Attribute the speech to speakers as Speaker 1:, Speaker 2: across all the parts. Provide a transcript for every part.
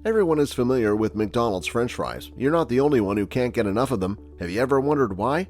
Speaker 1: Everyone is familiar with McDonald's French fries. You're not the only one who can't get enough of them. Have you ever wondered why?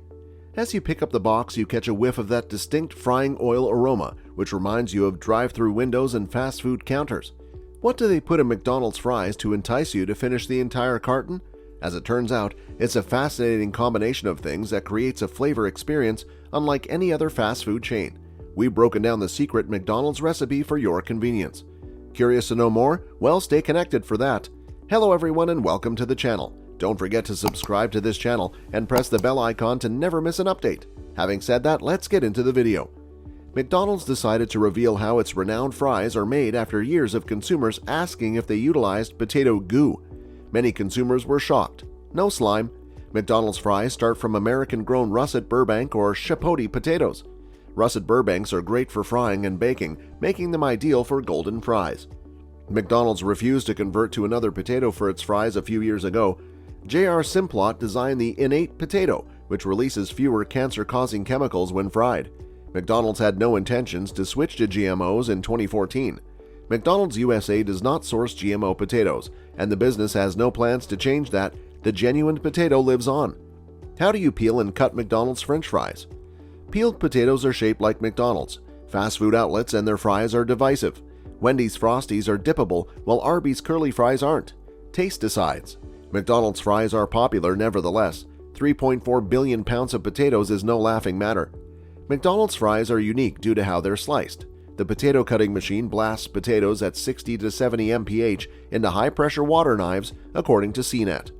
Speaker 1: As you pick up the box, you catch a whiff of that distinct frying oil aroma, which reminds you of drive-thru windows and fast food counters. What do they put in McDonald's fries to entice you to finish the entire carton? As it turns out, it's a fascinating combination of things that creates a flavor experience unlike any other fast food chain. We've broken down the secret McDonald's recipe for your convenience. Curious to know more? Well, stay connected for that. Hello everyone and welcome to the channel. Don't forget to subscribe to this channel and press the bell icon to never miss an update. Having said that, let's get into the video. McDonald's decided to reveal how its renowned fries are made after years of consumers asking if they utilized potato goo. Many consumers were shocked. No slime. McDonald's fries start from American-grown russet Burbank or Chipotle potatoes. Russet Burbanks are great for frying and baking, making them ideal for golden fries. McDonald's refused to convert to another potato for its fries a few years ago. J.R. Simplot designed the innate potato, which releases fewer cancer-causing chemicals when fried. McDonald's had no intentions to switch to GMOs in 2014. McDonald's USA does not source GMO potatoes, and the business has no plans to change that. The genuine potato lives on. How do you peel and cut McDonald's French fries? Peeled potatoes are shaped like McDonald's. Fast food outlets and their fries are divisive. Wendy's Frosties are dippable, while Arby's curly fries aren't. Taste decides. McDonald's fries are popular nevertheless. 3.4 billion pounds of potatoes is no laughing matter. McDonald's fries are unique due to how they're sliced. The potato cutting machine blasts potatoes at 60 to 70 mph into high-pressure water knives, according to CNET.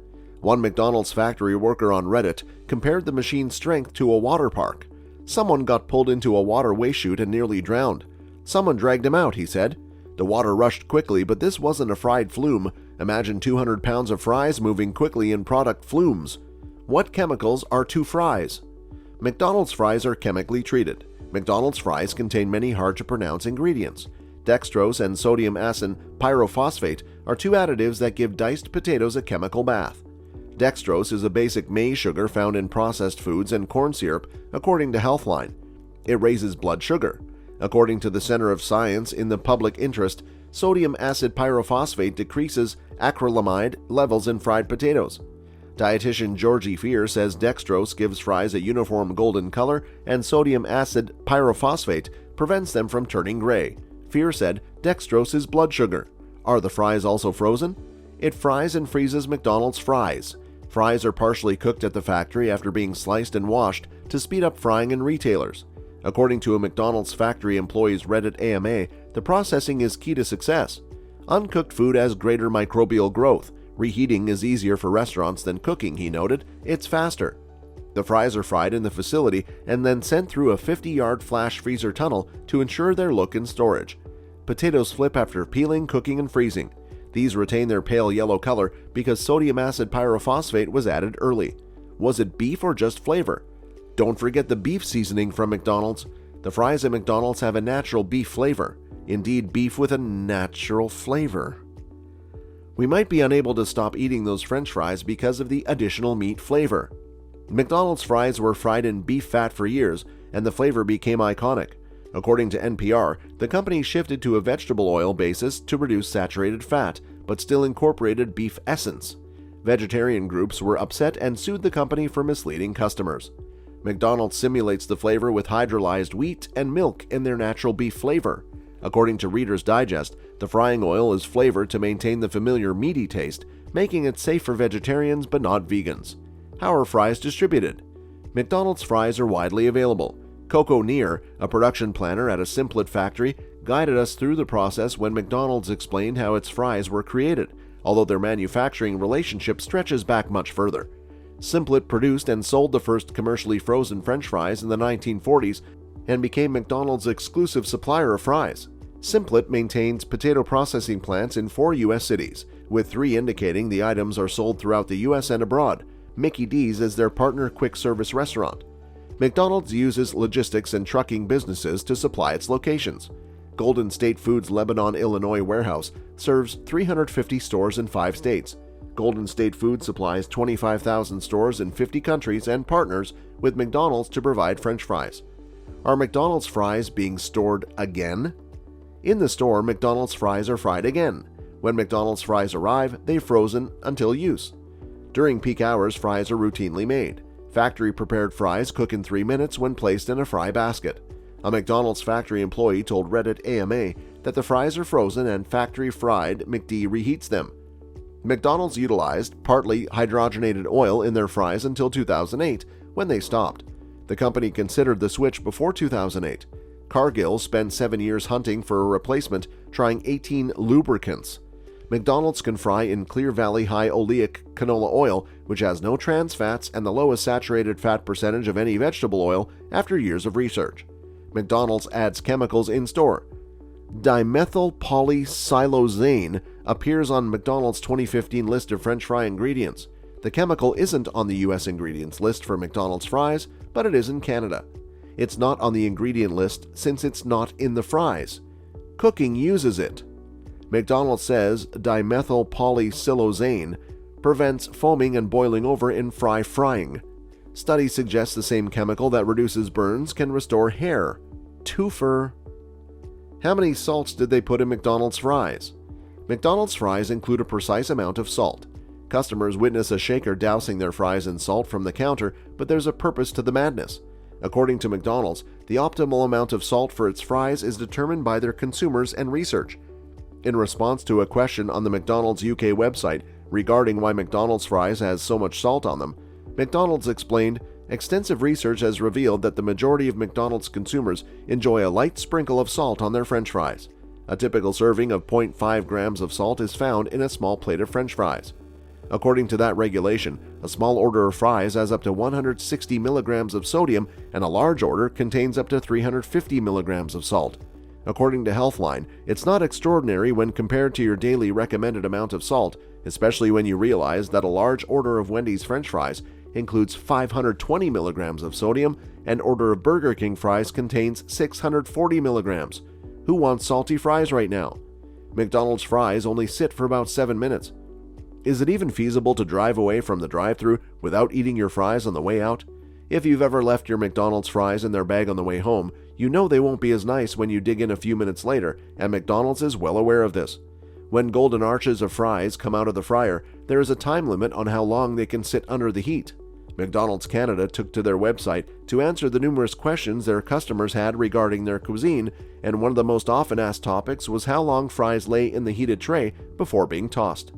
Speaker 1: One McDonald's factory worker on Reddit compared the machine's strength to a water park. Someone got pulled into a water waste chute and nearly drowned. Someone dragged him out, he said. The water rushed quickly, but this wasn't a fried flume. Imagine 200 pounds of fries moving quickly in product flumes. What chemicals are to fries? McDonald's fries are chemically treated. McDonald's fries contain many hard-to-pronounce ingredients. Dextrose and sodium acid pyrophosphate are two additives that give diced potatoes a chemical bath. Dextrose is a basic maize sugar found in processed foods and corn syrup, according to Healthline. It raises blood sugar. According to the Center of Science in the Public Interest, sodium acid pyrophosphate decreases acrylamide levels in fried potatoes. Dietitian Georgie Fear says dextrose gives fries a uniform golden color and sodium acid pyrophosphate prevents them from turning gray. Fear said dextrose is blood sugar. Are the fries also frozen? It fries and freezes McDonald's fries. Fries are partially cooked at the factory after being sliced and washed to speed up frying in retailers. According to a McDonald's factory employee's Reddit AMA, the processing is key to success. Uncooked food has greater microbial growth. Reheating is easier for restaurants than cooking, he noted. It's faster. The fries are fried in the facility and then sent through a 50-yard flash freezer tunnel to ensure their look in storage. Potatoes flip after peeling, cooking, and freezing. These retain their pale yellow color because sodium acid pyrophosphate was added early. Was it beef or just flavor? Don't forget the beef seasoning from McDonald's. The fries at McDonald's have a natural beef flavor. Indeed, beef with a natural flavor. We might be unable to stop eating those French fries because of the additional meat flavor. McDonald's fries were fried in beef fat for years, and the flavor became iconic. According to NPR, the company shifted to a vegetable oil basis to reduce saturated fat, but still incorporated beef essence. Vegetarian groups were upset and sued the company for misleading customers. McDonald's simulates the flavor with hydrolyzed wheat and milk in their natural beef flavor. According to Reader's Digest, the frying oil is flavored to maintain the familiar meaty taste, making it safe for vegetarians but not vegans. How are fries distributed? McDonald's fries are widely available. Coco Neer, a production planner at a Simplet factory, guided us through the process when McDonald's explained how its fries were created, although their manufacturing relationship stretches back much further. Simplet produced and sold the first commercially frozen French fries in the 1940s and became McDonald's exclusive supplier of fries. Simplet maintains potato processing plants in 4 U.S. cities, with 3 indicating the items are sold throughout the U.S. and abroad. Mickey D's is their partner quick-service restaurant. McDonald's uses logistics and trucking businesses to supply its locations. Golden State Foods' Lebanon, Illinois warehouse serves 350 stores in 5 states. Golden State Food supplies 25,000 stores in 50 countries and partners with McDonald's to provide French fries. Are McDonald's fries being stored again? In the store, McDonald's fries are fried again. When McDonald's fries arrive, they're frozen until use. During peak hours, fries are routinely made. Factory-prepared fries cook in 3 minutes when placed in a fry basket. A McDonald's factory employee told Reddit AMA that the fries are frozen and factory-fried McD reheats them. McDonald's utilized partly hydrogenated oil in their fries until 2008, when they stopped. The company considered the switch before 2008. Cargill spent 7 years hunting for a replacement, trying 18 lubricants. McDonald's can fry in Clear Valley high oleic canola oil, which has no trans fats and the lowest saturated fat percentage of any vegetable oil after years of research. McDonald's adds chemicals in store. Dimethyl polysiloxane appears on McDonald's 2015 list of French fry ingredients. The chemical isn't on the U.S. ingredients list for McDonald's fries, but it is in Canada. It's not on the ingredient list since it's not in the fries. Cooking uses it. McDonald's says dimethyl polysiloxane prevents foaming and boiling over in frying. Studies suggest the same chemical that reduces burns can restore hair. Twofer. How many salts did they put in McDonald's fries? McDonald's fries include a precise amount of salt. Customers witness a shaker dousing their fries in salt from the counter, but there's a purpose to the madness. According to McDonald's, the optimal amount of salt for its fries is determined by their consumers and research. In response to a question on the McDonald's UK website regarding why McDonald's fries has so much salt on them, McDonald's explained, "Extensive research has revealed that the majority of McDonald's consumers enjoy a light sprinkle of salt on their French fries. A typical serving of 0.5 grams of salt is found in a small plate of French fries. According to that regulation, a small order of fries has up to 160 milligrams of sodium, and a large order contains up to 350 milligrams of salt. According to Healthline, it's not extraordinary when compared to your daily recommended amount of salt, especially when you realize that a large order of Wendy's French fries includes 520 milligrams of sodium, and order of Burger King fries contains 640 milligrams. Who wants salty fries right now? McDonald's fries only sit for about 7 minutes. Is it even feasible to drive away from the drive-thru without eating your fries on the way out? If you've ever left your McDonald's fries in their bag on the way home, you know they won't be as nice when you dig in a few minutes later, and McDonald's is well aware of this. When golden arches of fries come out of the fryer, there is a time limit on how long they can sit under the heat. McDonald's Canada took to their website to answer the numerous questions their customers had regarding their cuisine, and one of the most often asked topics was how long fries lay in the heated tray before being tossed.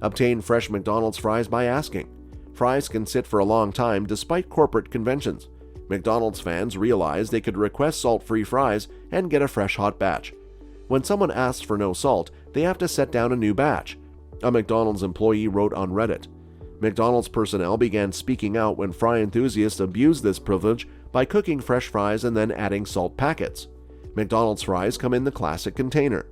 Speaker 1: Obtain fresh McDonald's fries by asking. Fries can sit for a long time despite corporate conventions. McDonald's fans realized they could request salt-free fries and get a fresh hot batch. When someone asks for no salt, they have to set down a new batch. A McDonald's employee wrote on Reddit. McDonald's personnel began speaking out when fry enthusiasts abused this privilege by cooking fresh fries and then adding salt packets. McDonald's fries come in the classic container.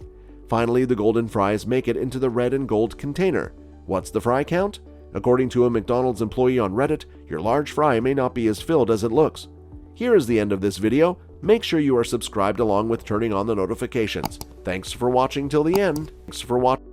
Speaker 1: Finally, the golden fries make it into the red and gold container. What's the fry count? According to a McDonald's employee on Reddit, your large fry may not be as filled as it looks. Here is the end of this video. Make sure you are subscribed along with turning on the notifications. Thanks for watching till the end. Thanks for watching.